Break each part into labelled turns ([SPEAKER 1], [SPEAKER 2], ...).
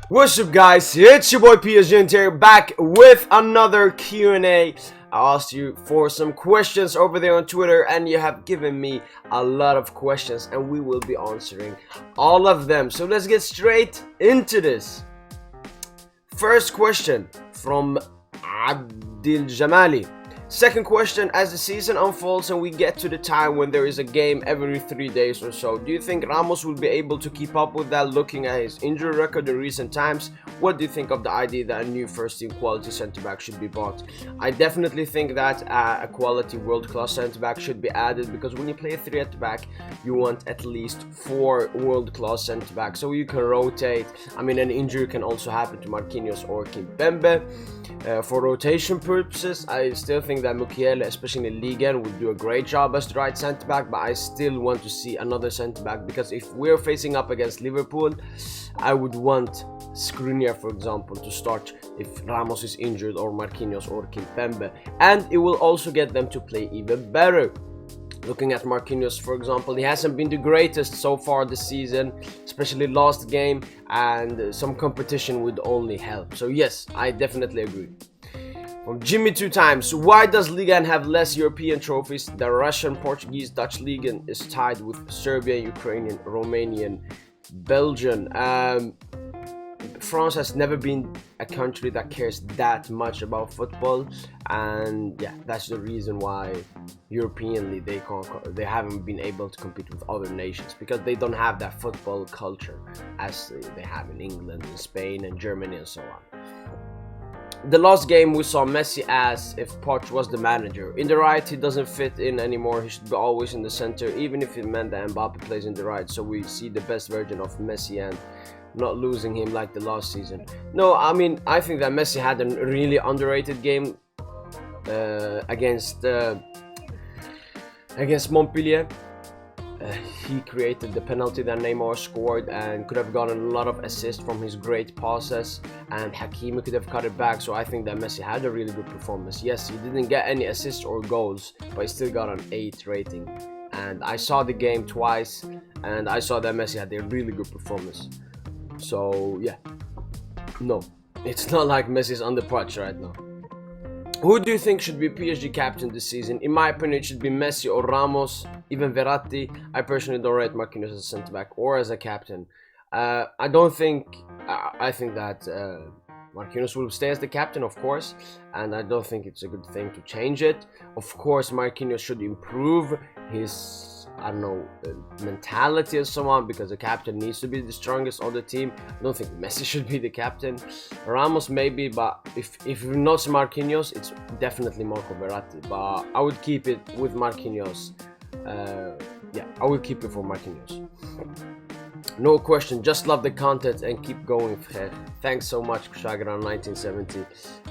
[SPEAKER 1] What's up, guys? It's your boy PSGINT here, back with another Q&A. I asked you for some questions over there on Twitter, and you have given me a lot of questions, and we will be answering all of them. So let's get straight into this. First question from Abdil Jamali. Second question, as the season unfolds and we get to the time when there is a game every 3 days or so, do you think Ramos will be able to keep up with that looking at his injury record in recent times? What do you think of the idea that a new first-team quality centre-back should be bought? I definitely think that a quality world-class centre-back should be added, because when you play a 3 at the back, you want at least 4 world-class centre-backs so you can rotate. I mean, an injury can also happen to Marquinhos or Kimpembe. For rotation purposes, I still think that Mukiele, especially in Ligue 1, would do a great job as the right centre-back, but I still want to see another centre-back, because if we're facing up against Liverpool, I would want Skriniar, for example, to start if Ramos is injured, or Marquinhos or Kimpembe, and it will also get them to play even better. Looking at Marquinhos, for example, he hasn't been the greatest so far this season, especially last game, and some competition would only help. So yes, I definitely agree. From Jimmy 2 times, why does Ligue 1 have less European trophies? The Russian, Portuguese, Dutch Ligue 1 is tied with Serbian, Ukrainian, Romanian, Belgian. France has never been a country that cares that much about football, and yeah, that's the reason why Europeanly they haven't been able to compete with other nations, because they don't have that football culture as they have in England and Spain and Germany and so on. The last game we saw Messi as if Poch was the manager. In the right, he doesn't fit in anymore. He should be always in the center, even if it meant that Mbappe plays in the right, so we see the best version of Messi and not losing him like the last season. No, I mean, I think that Messi had a really underrated game against Montpellier. He created the penalty that Neymar scored and could have gotten a lot of assists from his great passes, and Hakimi could have cut it back. So I think that Messi had a really good performance. Yes, he didn't get any assists or goals, but he still got an 8 rating. And I saw the game twice, and I saw that Messi had a really good performance. So yeah, no, it's not like Messi's on the pitch right now. Who do you think should be PSG captain this season? In my opinion, it should be Messi or Ramos, even Verratti. I personally don't rate Marquinhos as a centre back or as a captain. I think that Marquinhos will stay as the captain, of course, and I don't think it's a good thing to change it. Of course, Marquinhos should improve his, I don't know, mentality and so on, because the captain needs to be the strongest on the team. I don't think Messi should be the captain. Ramos maybe, but if not Marquinhos, it's definitely Marco Verratti. But I would keep it with Marquinhos. Yeah, I would keep it for Marquinhos. No question, just love the content and keep going, Fred. Thanks so much, Shagran1970.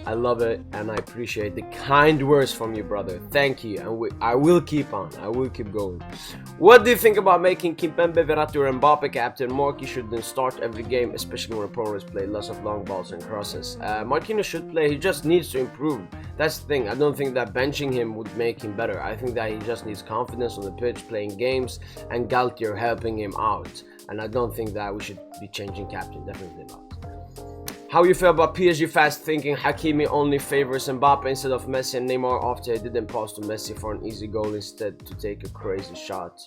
[SPEAKER 1] I love it and I appreciate the kind words from you, brother. Thank you, and I will keep on. I will keep going. What do you think about making Kimpembe, Verratti or Mbappe captain? Marquinhos should then start every game, especially when opponents play lots of long balls and crosses. Marquinhos should play, he just needs to improve. That's the thing. I don't think that benching him would make him better. I think that he just needs confidence on the pitch, playing games, and Galtier helping him out. And I don't think that we should be changing captain, definitely not. How you feel about PSG fans thinking Hakimi only favors Mbappe instead of Messi and Neymar after he didn't pass to Messi for an easy goal instead to take a crazy shot?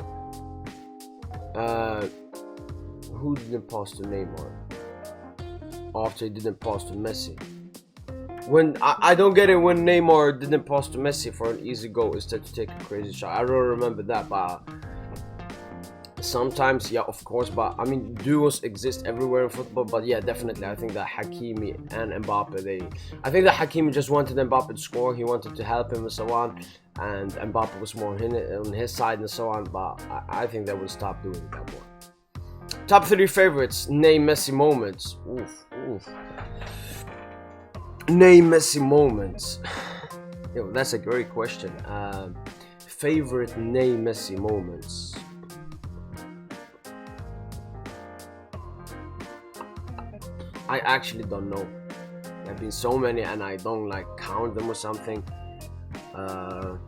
[SPEAKER 1] Who didn't pass to Neymar after he didn't pass to Messi? When I don't get it, when Neymar didn't pass to Messi for an easy goal instead to take a crazy shot. I don't remember that, but sometimes, yeah, of course, but I mean, duos exist everywhere in football. But yeah, definitely, I think that Hakimi and Mbappe, I think that Hakimi just wanted Mbappe to score. He wanted to help him and so on, and Mbappe was more on his side and so on. But I think they will stop doing that more. Top 3 favorites. Name Messi moments. Oof. Name Messi moments. Yo, that's a great question. Favorite name Messi moments. I actually don't know. There have been so many and I don't like count them or something. But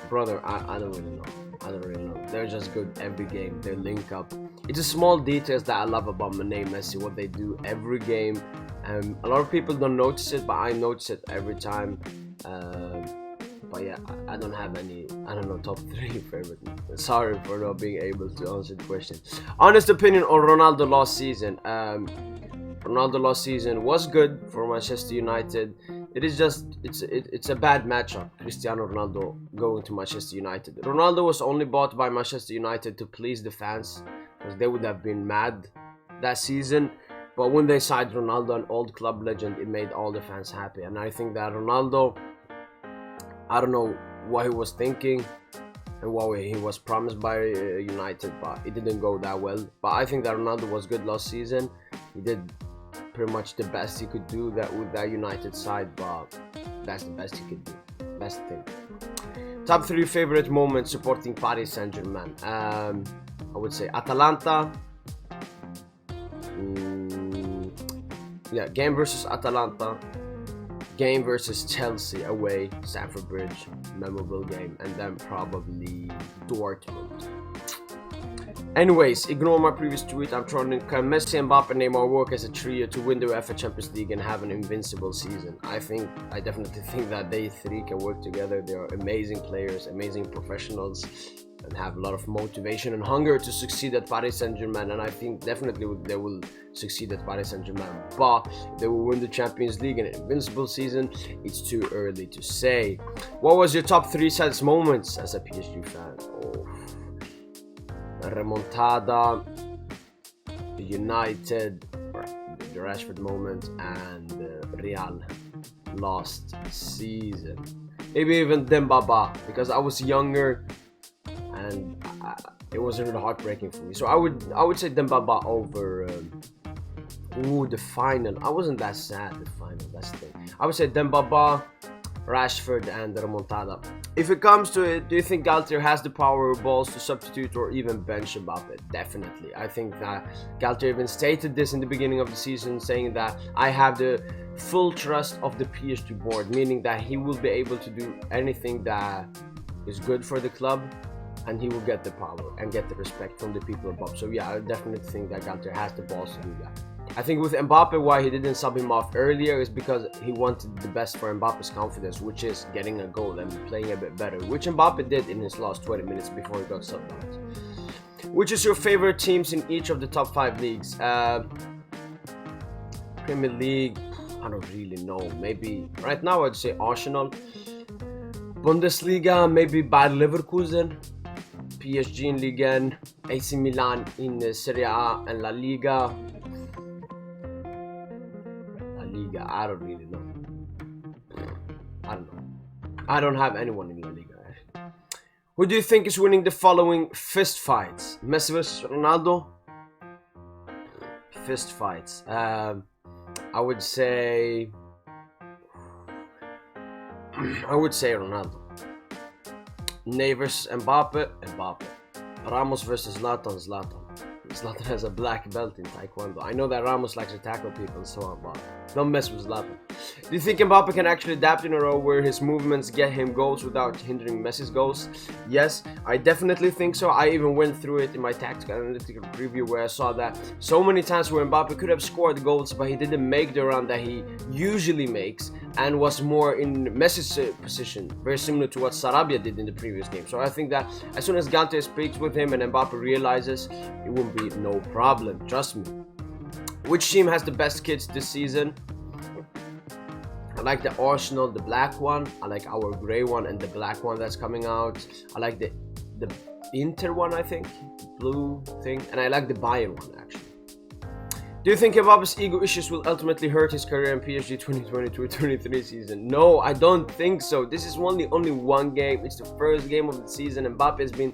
[SPEAKER 1] brother, I don't really know. They're just good every game. They link up. it's the small details that I love about Mané, Messi, what they do every game. A lot of people don't notice it, but I notice it every time. But yeah, I don't have any, I don't know, top 3 favorite. Sorry for not being able to answer the question. Honest opinion on Ronaldo last season. Ronaldo last season was good for Manchester United. It is just, it's a bad matchup. Cristiano Ronaldo going to Manchester United. Ronaldo was only bought by Manchester United to please the fans, because they would have been mad that season. But when they signed Ronaldo, an old club legend, it made all the fans happy. And I think that Ronaldo, I don't know what he was thinking and what he was promised by United, but it didn't go that well. But I think that Ronaldo was good last season. He did pretty much the best he could do that with that United side, but that's the best he could do. That's the thing. Top 3 favorite moments supporting Paris Saint-Germain. I would say Atalanta. Yeah, game versus Atalanta. Game versus Chelsea away, Stamford Bridge, memorable game, and then probably Dortmund. Anyways, ignore my previous tweet. I'm trying to, can Messi, Mbappe, Neymar work as a trio to win the UEFA Champions League and have an invincible season? I definitely think that they 3 can work together. They are amazing players, amazing professionals, and have a lot of motivation and hunger to succeed at Paris Saint-Germain. And I think definitely they will succeed at Paris Saint-Germain. But if they will win the Champions League and an invincible season, it's too early to say. What was your top 3 saddest moments as a PSG fan? Oh. Remontada, United, the Rashford moment, and Real last season. Maybe even Dembaba, because I was younger and it was really heartbreaking for me. So I would say Dembaba over the final. I wasn't that sad, the final, that's the thing. I would say Dembaba, Rashford, and Remontada. If it comes to it, do you think Galtier has the power or balls to substitute or even bench Mbappe? Definitely. I think that Galtier even stated this in the beginning of the season, saying that I have the full trust of the PSG board, meaning that he will be able to do anything that is good for the club, and he will get the power and get the respect from the people above. So yeah, I definitely think that Galtier has the balls to do that. I think with Mbappe, why he didn't sub him off earlier is because he wanted the best for Mbappe's confidence, which is getting a goal and playing a bit better, which Mbappe did in his last 20 minutes before he got subbed out. Which is your favorite teams in each of the top 5 leagues? Premier League, I don't really know. Maybe right now I'd say Arsenal. Bundesliga, maybe Bayer Leverkusen. PSG in Ligue 1, AC Milan in Serie A, and La Liga. I don't really know. I don't know. I don't have anyone in La Liga. Who do you think is winning the following fist fights? Messi vs Ronaldo? Fist fights. I would say Ronaldo. Ney vs Mbappe? Mbappe. Ramos vs Zlatan? Zlatan. Zlatan has a black belt in Taekwondo. I know that Ramos likes to tackle people and so on, but don't mess with Zlatan. Do you think Mbappe can actually adapt in a row where his movements get him goals without hindering Messi's goals? Yes, I definitely think so. I even went through it in my tactical analytical preview where I saw that so many times where Mbappe could have scored goals, but he didn't make the run that he usually makes and was more in Messi's position, very similar to what Sarabia did in the previous game. So I think that as soon as Galtier speaks with him and Mbappe realizes, it won't be no problem, trust me. Which team has the best kits this season? I like the Arsenal, the black one. I like our grey one and the black one that's coming out. I like the Inter one, I think, blue thing, and I like the Bayern one actually. Do you think Mbappe's ego issues will ultimately hurt his career in PSG 2022-23 season? No, I don't think so. This is only one game. It's the first game of the season. Mbappe has been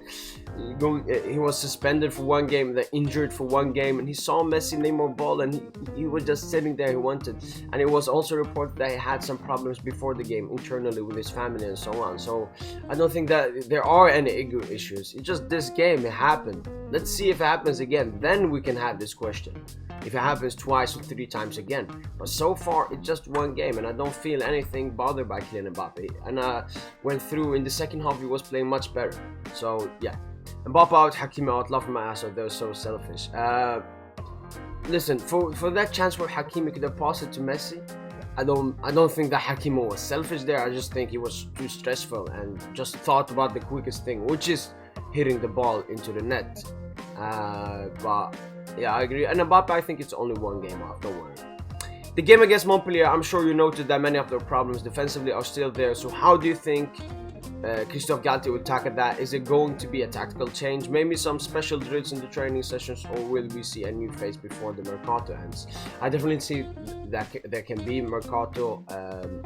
[SPEAKER 1] he was suspended for 1 game, then injured for 1 game, and he saw Messi, Neymar ball, and he was just sitting there. He wanted, and it was also reported that he had some problems before the game internally with his family and so on. So I don't think that there are any ego issues. It's just this game. It happened. Let's see if it happens again. Then we can have this question. If it happens twice or 3 times again. But so far, it's just 1 game, and I don't feel anything bothered by Kylian Mbappe. And went through in the second half, he was playing much better. So yeah, Mbappe out, Hakimi out, laughed my ass off. They were so selfish. Listen, for that chance where Hakimi could have passed it to Messi, I don't think that Hakimi was selfish there. I just think he was too stressful and just thought about the quickest thing, which is hitting the ball into the net. But yeah, I agree. And Mbappe, I think it's only one game off. Don't worry. The game against Montpellier, I'm sure you noted that many of their problems defensively are still there. So how do you think Christophe Galtier will tackle that? Is it going to be a tactical change, maybe some special drills in the training sessions, or will we see a new face before the Mercato ends? I definitely see that there can be Mercato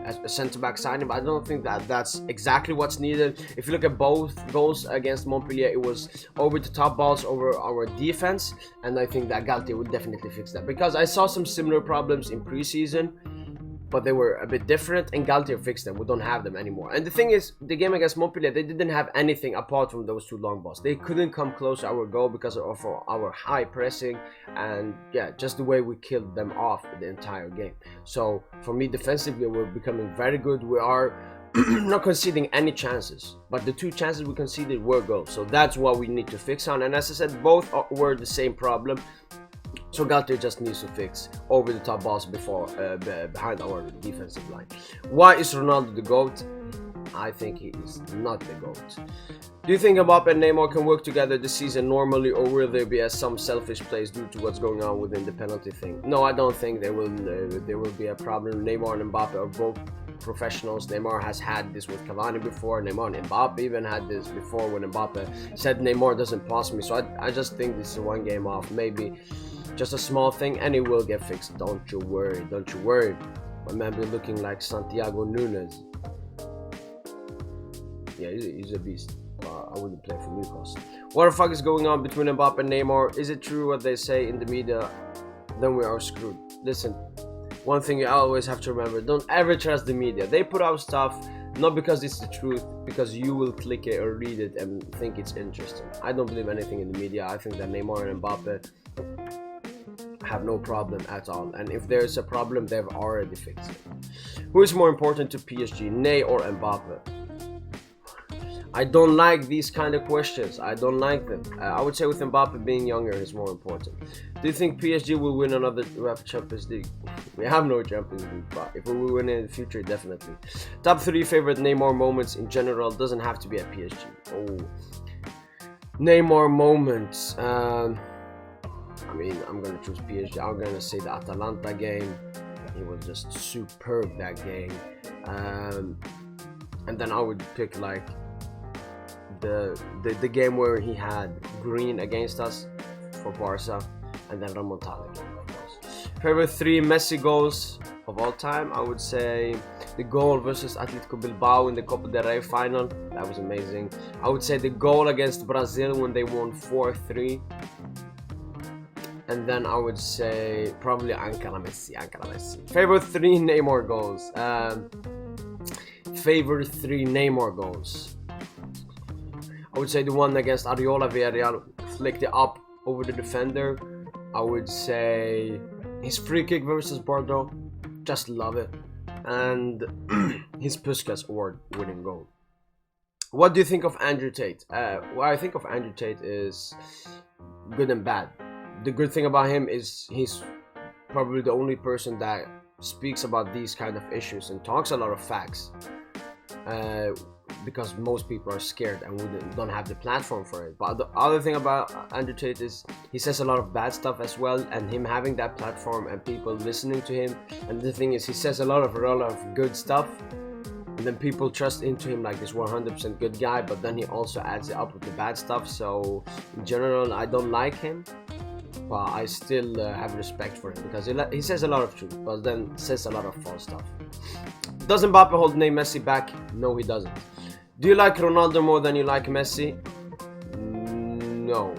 [SPEAKER 1] as a centre-back signing, but I don't think that that's exactly what's needed. If you look at both goals against Montpellier, it was over the top balls over our defense, and I think that Galtier would definitely fix that, because I saw some similar problems in preseason, but they were a bit different, and Galtier fixed them. We don't have them anymore. And the thing is, the game against Montpellier, they didn't have anything apart from those two long balls. They couldn't come close to our goal because of our high pressing, and yeah, just the way we killed them off the entire game. So for me, defensively, we're becoming very good. We are not conceding any chances, but the two chances we conceded were goals. So that's what we need to fix on. And as I said, both were the same problem. So Galtier just needs to fix over the top balls behind our defensive line. Why is Ronaldo the GOAT? I think he is not the GOAT. Do you think Mbappe and Neymar can work together this season normally, or will there be some selfish plays due to what's going on within the penalty thing? No, I don't think there will be a problem. Neymar and Mbappe are both professionals. Neymar has had this with Cavani before. Neymar and Mbappe even had this before when Mbappe said Neymar doesn't pass me. So I just think this is one game off, maybe just a small thing, and it will get fixed. Don't you worry, don't you worry. My man be looking like Santiago Nunes. Yeah, he's a beast. I wouldn't play for Newcastle. What the fuck is going on between Mbappe and Neymar? Is it true what they say in the media? Then we are screwed. Listen, one thing you always have to remember: don't ever trust the media. They put out stuff not because it's the truth, because you will click it or read it and think it's interesting. I don't believe anything in the media. I think that Neymar and Mbappe have no problem at all, and if there's a problem, they've already fixed it. Who is more important to PSG, Ney or Mbappe? I don't like these kind of questions. I don't like them. I would say with Mbappe being younger is more important. Do you think PSG will win another UEFA Champions League? We have no Champions League, but if we will win in the future, definitely. Top 3 favorite Neymar moments in general, doesn't have to be at PSG. Oh, Neymar moments. I mean, I'm gonna choose PSG. I'm gonna say the Atalanta game. He was just superb that game. And then I would pick like the game where he had green against us for Barca, and then Remontada game, of course. Favorite 3 Messi goals of all time, I would say the goal versus Atletico Bilbao in the Copa del Rey final. That was amazing. I would say the goal against Brazil when they won 4-3. And then I would say probably Ankara Messi. Favorite 3 Neymar goals. Favorite 3 Neymar goals. I would say the one against Ariola Villarreal, flicked it up over the defender. I would say his free kick versus Bordeaux, just love it. And his Puskas award winning goal. What do you think of Andrew Tate? What I think of Andrew Tate is good and bad. The good thing about him is he's probably the only person that speaks about these kind of issues and talks a lot of facts, because most people are scared and don't have the platform for it. But the other thing about Andrew Tate is he says a lot of bad stuff as well, and him having that platform and people listening to him. And the thing is, he says a lot of good stuff, and then people trust into him like this 100% good guy, but then he also adds it up with the bad stuff. So in general, I don't like him, but I still have respect for him because he says a lot of truth, but then says a lot of false stuff. Does Mbappe hold Messi back? No, he doesn't. Do you like Ronaldo more than you like Messi? No.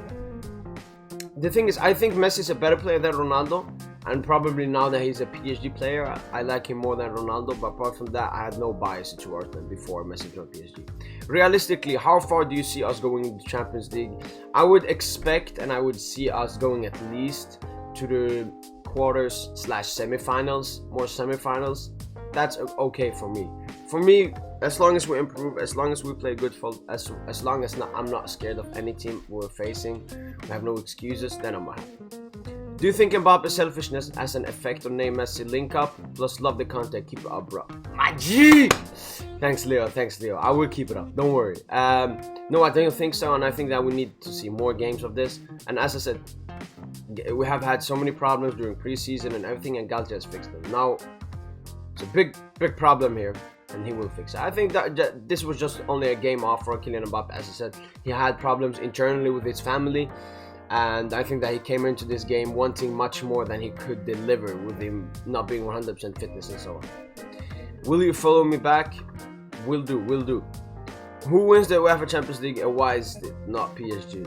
[SPEAKER 1] The thing is, I think Messi is a better player than Ronaldo, and probably now that he's a PSG player, I like him more than Ronaldo. But apart from that, I had no bias towards him before Messi joined PSG. Realistically, how far do you see us going in the Champions League? I would expect and I would see us going at least to the quarters/semifinals, more semifinals. that's okay for me. For me, as long as we improve, as long as we play good football, as long as I'm not scared of any team we're facing, we have no excuses, then I'm happy. Do you think Mbappe's selfishness has an effect on Messi link up? Plus, love the content. Keep it up, bro. My G! Thanks, Leo. Thanks, Leo. I will keep it up. Don't worry. No, I don't think so, and I think that we need to see more games of this. And as I said, we have had so many problems during preseason and everything, and Galtier has fixed them. Now, it's a big problem here, and he will fix it. I think that this was just only a game off for Kylian Mbappe. As I said, he had problems internally with his family. And I think that he came into this game wanting much more than he could deliver, with him not being 100% fitness and so on. Will you follow me back? Will do. Who wins the UEFA Champions League and why is it not PSG?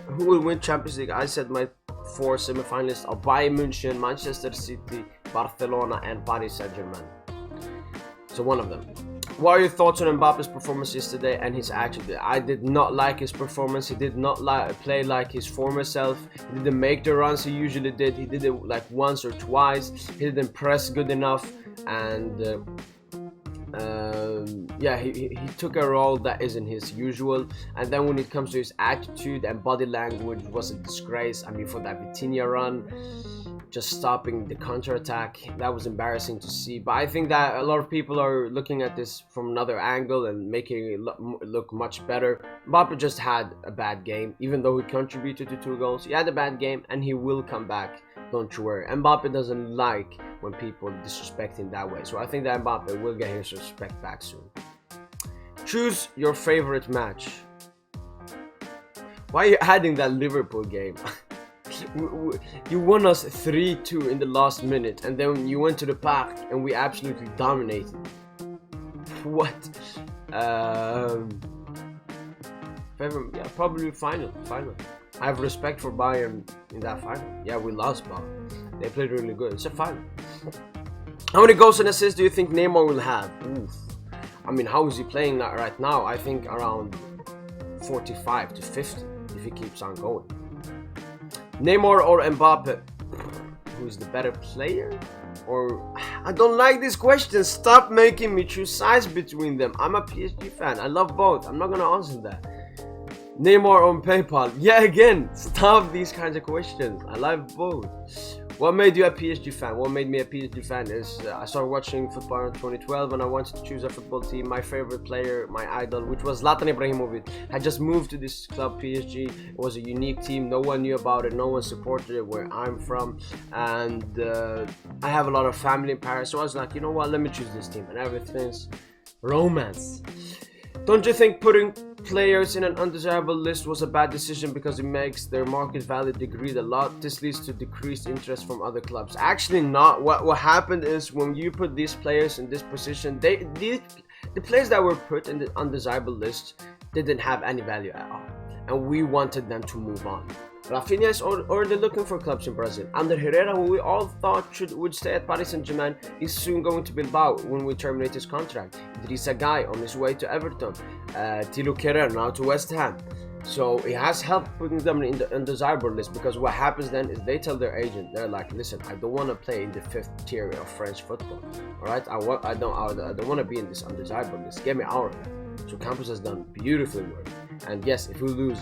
[SPEAKER 1] Who will win Champions League? I said my 4 semi-finalists are Bayern München, Manchester City, Barcelona and Paris Saint-Germain. So one of them. What are your thoughts on Mbappe's performance yesterday and his attitude? I did not like his performance. He did not play like his former self. He didn't make the runs he usually did. He did it like once or twice. He didn't press good enough. And yeah, he took a role that isn't his usual. And then when it comes to his attitude and body language, it was a disgrace. I mean, for that Vitinha run, just stopping the counter-attack, that was embarrassing to see. But I think that a lot of people are looking at this from another angle and making it look much better. Mbappe just had a bad game, even though he contributed to 2 goals. He had a bad game and he will come back, don't you worry. Mbappe doesn't like when people disrespect him that way, so I think that Mbappe will get his respect back soon. Choose your favorite match. Why are you adding that Liverpool game? You won us 3-2 in the last minute, and then you went to the park and we absolutely dominated. What? Favorite? Yeah, probably final. I have respect for Bayern in that final. Yeah, we lost, but they played really good. It's a final. How many goals and assists do you think Neymar will have? Oof. I mean, how is he playing right now? I think around 45 to 50 if he keeps on going. Neymar or Mbappe? Who's the better player? Or I don't like this question. Stop making me choose sides between them. I'm a PSG fan. I love both. I'm not gonna answer that. Neymar on PayPal? Yeah, again, stop these kinds of questions. I love both. What made you a PSG fan? What made me a PSG fan is I started watching football in 2012 and I wanted to choose a football team. My favorite player, my idol, which was Zlatan Ibrahimovic, had just moved to this club, PSG. It was a unique team. No one knew about it. No one supported it where I'm from. And I have a lot of family in Paris. So I was like, you know what? Let me choose this team. And everything's romance. Don't you think putting players in an undesirable list was a bad decision because it makes their market value degrade a lot? This leads to decreased interest from other clubs. Actually not. What happened is when you put these players in this position, the players that were put in the undesirable list didn't have any value at all, and we wanted them to move on. Rafinha is already looking for clubs in Brazil. Ander Herrera, who we all thought would stay at Paris Saint-Germain, is soon going to Bilbao when we terminate his contract. Idrissa Gueye on his way to Everton. Thilo Kehrer now to West Ham. So it has helped putting them in the undesirable list, because what happens then is they tell their agent, they're like, listen, I don't want to play in the 5th tier of French football. Alright, I don't want to be in this undesirable list. Get me out of it. So Campos has done beautifully work. And yes, if we lose,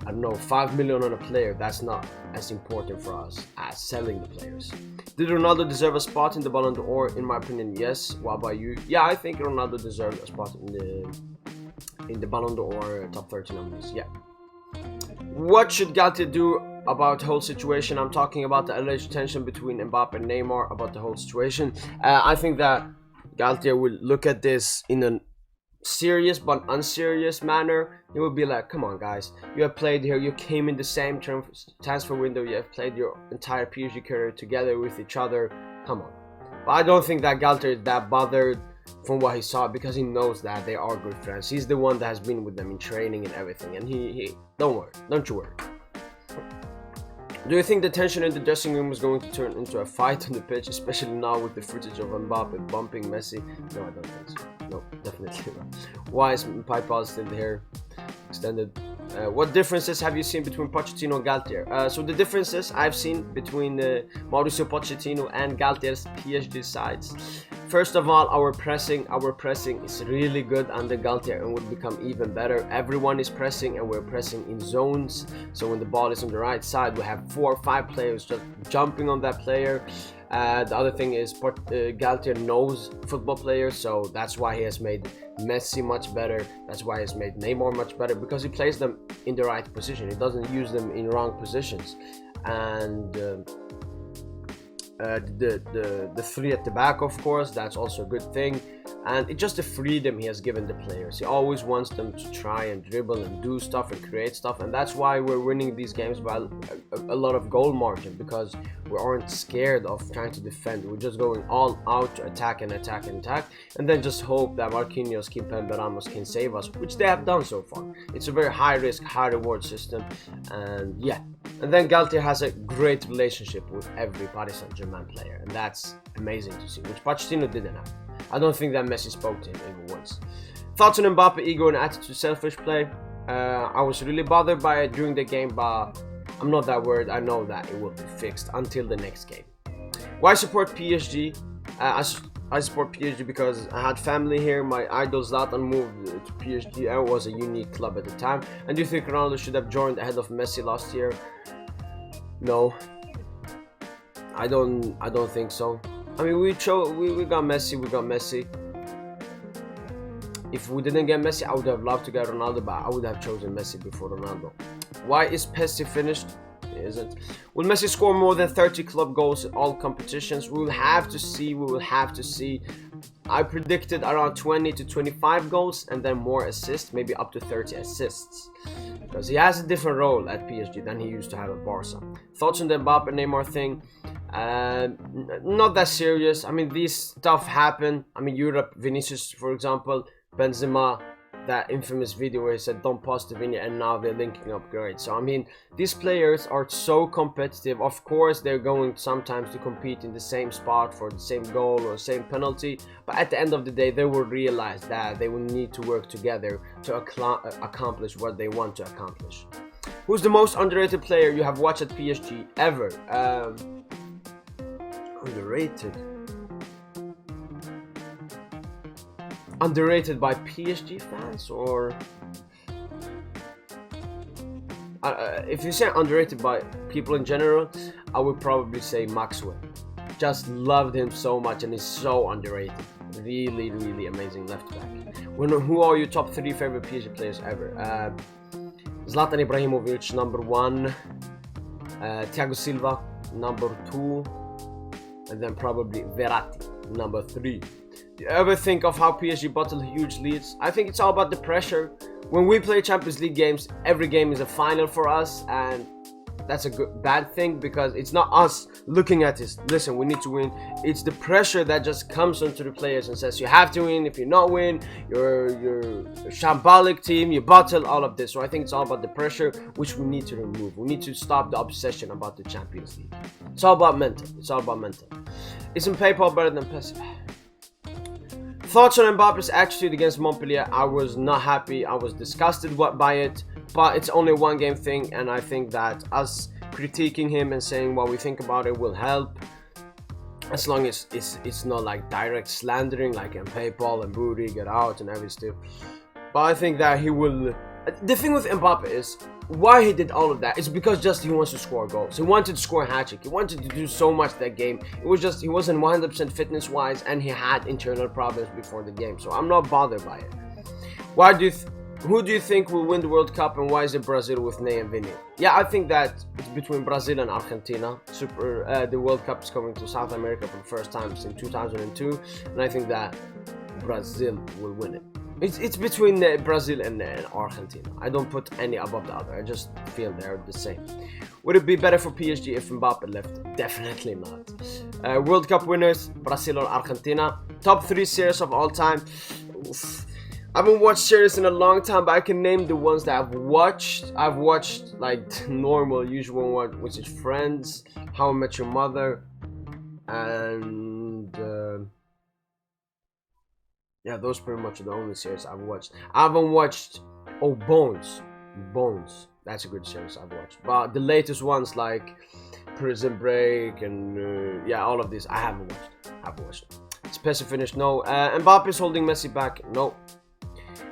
[SPEAKER 1] I don't know, 5 million on a player, that's not as important for us as selling the players. Did Ronaldo deserve a spot in the Ballon d'Or? In my opinion, yes. What about you? Yeah, I think Ronaldo deserved a spot in the Ballon d'Or top 30 nominees. Yeah. What should Galtier do about the whole situation? I'm talking about the alleged tension between Mbappe and Neymar, about the whole situation. I think that Galtier will look at this in a serious but unserious manner. He will be like, come on guys, you have played here, you came in the same transfer window, you have played your entire PSG career together with each other, come on. But I don't think that Galtier is that bothered from what he saw, because he knows that they are good friends. He's the one that has been with them in training and everything, and he don't you worry. Do you think the tension in the dressing room is going to turn into a fight on the pitch, especially now with the footage of Mbappe bumping Messi? No, I don't think so. No, definitely not. Why is PayPal still here? Extended. What differences have you seen between Pochettino and Galtier? So the differences I've seen between Mauricio Pochettino and Galtier's PSG sides. First of all, our pressing is really good under Galtier and will become even better. Everyone is pressing and we're pressing in zones. So when the ball is on the right side, we have 4 or 5 players just jumping on that player. The other thing is Galtier knows football players, so that's why he has made Messi much better. That's why he has made Neymar much better, because he plays them in the right position. He doesn't use them in wrong positions. And the 3 at the back, of course, that's also a good thing. And it's just the freedom he has given the players. He always wants them to try and dribble and do stuff and create stuff, and that's why we're winning these games by a lot of goal margin, because we aren't scared of trying to defend. We're just going all out to attack and attack and attack, and then just hope that Marquinhos, Kimpembe, Ramos can save us, which they have done so far. It's a very high risk, high reward system, and yeah. And then Galtier has a great relationship with every Paris Saint-Germain player, and that's amazing to see, which Pochettino didn't have. I don't think that Messi spoke to him even once. Thoughts on Mbappe ego and attitude, selfish play? I was really bothered by it during the game, but I'm not that worried. I know that it will be fixed until the next game. Why support PSG? I support PSG because I had family here. My idol Zlatan moved to PSG and it was a unique club at the time. And do you think Ronaldo should have joined ahead of Messi last year? No, I don't think so. I mean, we got Messi. If we didn't get Messi, I would have loved to get Ronaldo, but I would have chosen Messi before Ronaldo. Why is PSG finished? It isn't. Will Messi score more than 30 club goals in all competitions? We will have to see. I predicted around 20 to 25 goals and then more assists, maybe up to 30 assists. Because he has a different role at PSG than he used to have at Barca. Thoughts on the Mbappe Neymar thing? Not that serious. I mean, these stuff happen. I mean, Europe, Vinicius, for example, Benzema, that infamous video where he said don't pass to Vini, and now they're linking up great. So I mean, these players are so competitive. Of course they're going sometimes to compete in the same spot for the same goal or same penalty, but at the end of the day they will realize that they will need to work together to accomplish what they want to accomplish. Who's the most underrated player you have watched at PSG ever? Underrated by PSG fans, or if you say underrated by people in general, I would probably say Maxwell. Just loved him so much and he's so underrated. Really, really amazing left back. Who are your top 3 favorite PSG players ever? Zlatan Ibrahimovic, number 1. Thiago Silva, number 2. And then probably Verratti, number 3. Do you ever think of how PSG bottled huge leads? I think it's all about the pressure. When we play Champions League games, every game is a final for us, and that's a bad thing, because it's not us looking at this, listen, we need to win. It's the pressure that just comes onto the players and says you have to win. If you not win, you're a shambolic team, you bottle all of this. So I think it's all about the pressure, which we need to remove. We need to stop the obsession about the Champions League. It's all about mental. Isn't PayPal better than PES? Thoughts on Mbappe's attitude against Montpellier? I was not happy. I was disgusted by it, but it's only a 1-game thing, and I think that us critiquing him and saying what we think about it will help, as long as it's not like direct slandering like in PayPal and booty, get out and every stuff. But I think that he will. The thing with Mbappe is, why he did all of that is because just he wants to score goals. He wanted to score a hat-trick. He wanted to do so much that game. It was just he wasn't 100% fitness wise, and he had internal problems before the game. So I'm not bothered by it. Who do you think will win the World Cup, and why is it Brazil with Ney and Vini? Yeah, I think that it's between Brazil and Argentina. The World Cup is coming to South America for the first time since 2002, and I think that Brazil will win it. It's between Brazil and Argentina. I don't put any above the other. I just feel they're the same. Would it be better for PSG if Mbappe left? Definitely not. World Cup winners, Brazil or Argentina. Top 3 series of all time. Oof. I haven't watched series in a long time, but I can name the ones that I've watched. I've watched like normal, usual one, which is Friends, How I Met Your Mother, and yeah, those pretty much are the only series I've watched. I haven't watched Bones. That's a good series I've watched. But the latest ones like Prison Break and yeah, all of these I haven't watched. PSG finish? No. Mbappe is holding Messi back? No.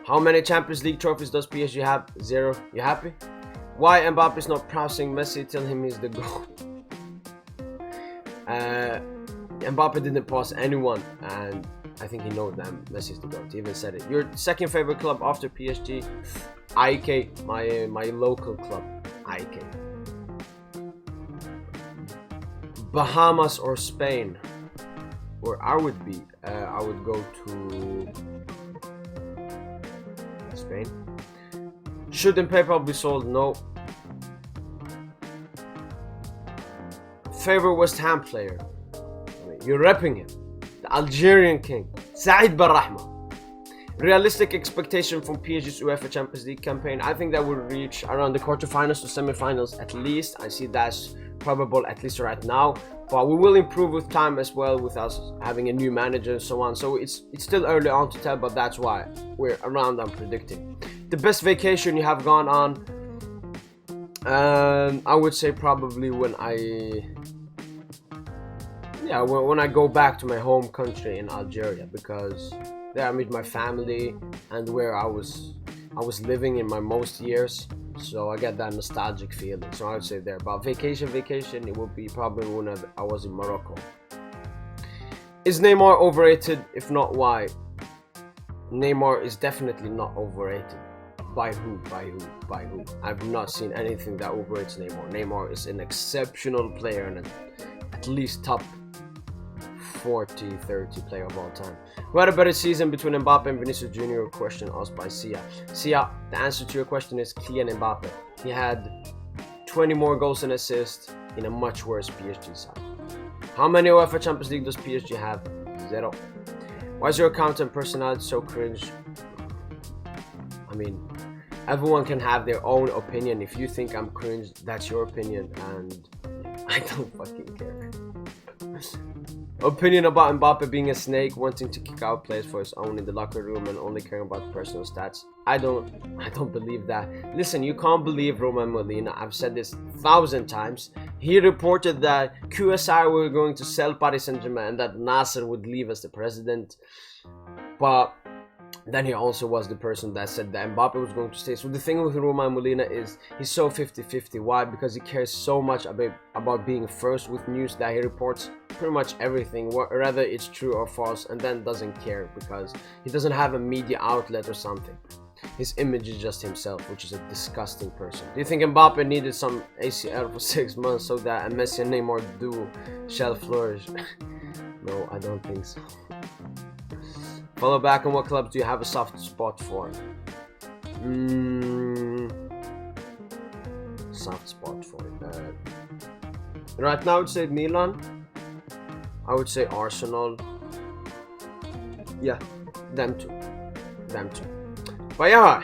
[SPEAKER 1] How many Champions League trophies does PSG have? 0. You happy? Why Mbappe is not passing Messi? Tell him he's the goal. Mbappe didn't pass anyone, and I think he knows that Messi is the goal. He even said it. Your second favorite club after PSG? IK, my local club. IK. Bahamas or Spain? Where I would be, I would go to Spain. Should Mbappe be sold? No. Favorite West Ham player? You're repping him. The Algerian king, Saïd Barrahma. Realistic expectation from PSG's UEFA Champions League campaign? I think that will reach around the quarterfinals to semi-finals at least. I see that's probable at least right now, but we will improve with time as well, with us having a new manager and so on. So it's still early on to tell, but that's why we're around, I'm predicting. The best vacation you have gone on? I would say probably when when I go back to my home country in Algeria, because there I meet my family and where I was living in my most years, so I get that nostalgic feeling. So I would say there. But vacation, it would be probably when I was in Morocco. Is Neymar overrated? If not, why? Neymar is definitely not overrated. By who? I've not seen anything that overrates Neymar. Neymar is an exceptional player and at least top 40-30 player of all time. Who had a better season between Mbappe and Vinicius Jr.? Question asked by Sia. Sia, the answer to your question is Kylian Mbappe. He had 20 more goals and assists in a much worse PSG side. How many UEFA Champions League does PSG have? 0. Why is your account and personality so cringe? I mean, everyone can have their own opinion. If you think I'm cringe, that's your opinion, and I don't fucking care. Opinion about Mbappe being a snake, wanting to kick out players for his own in the locker room and only caring about personal stats. I don't believe that. Listen, you can't believe Roman Molina. I've said this 1,000 times. He reported that QSI were going to sell Paris Saint-Germain and that Nasser would leave as the president. But then he also was the person that said that Mbappe was going to stay. So the thing with Roman Molina is he's so 50-50. Why? Because he cares so much about being first with news that he reports pretty much everything, whether it's true or false, and then doesn't care because he doesn't have a media outlet or something. His image is just himself, which is a disgusting person. Do you think Mbappe needed some ACL for 6 months so that a Messi and Neymar duo shall flourish? No, I don't think so. Follow back on what clubs do you have a soft spot for? Soft spot for it. Right now I would say Milan. I would say Arsenal. Yeah, them two. But yeah,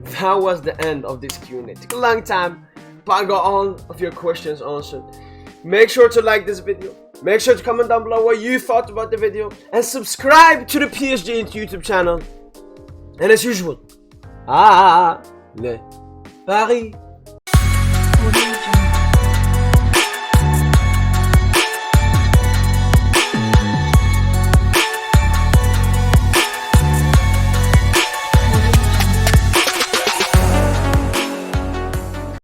[SPEAKER 1] that was the end of this Q&A. It took a long time, but I got all of your questions answered. Make sure to like this video. Make sure to comment down below what you thought about the video. And subscribe to the PSGINT YouTube channel. And as usual, le Paris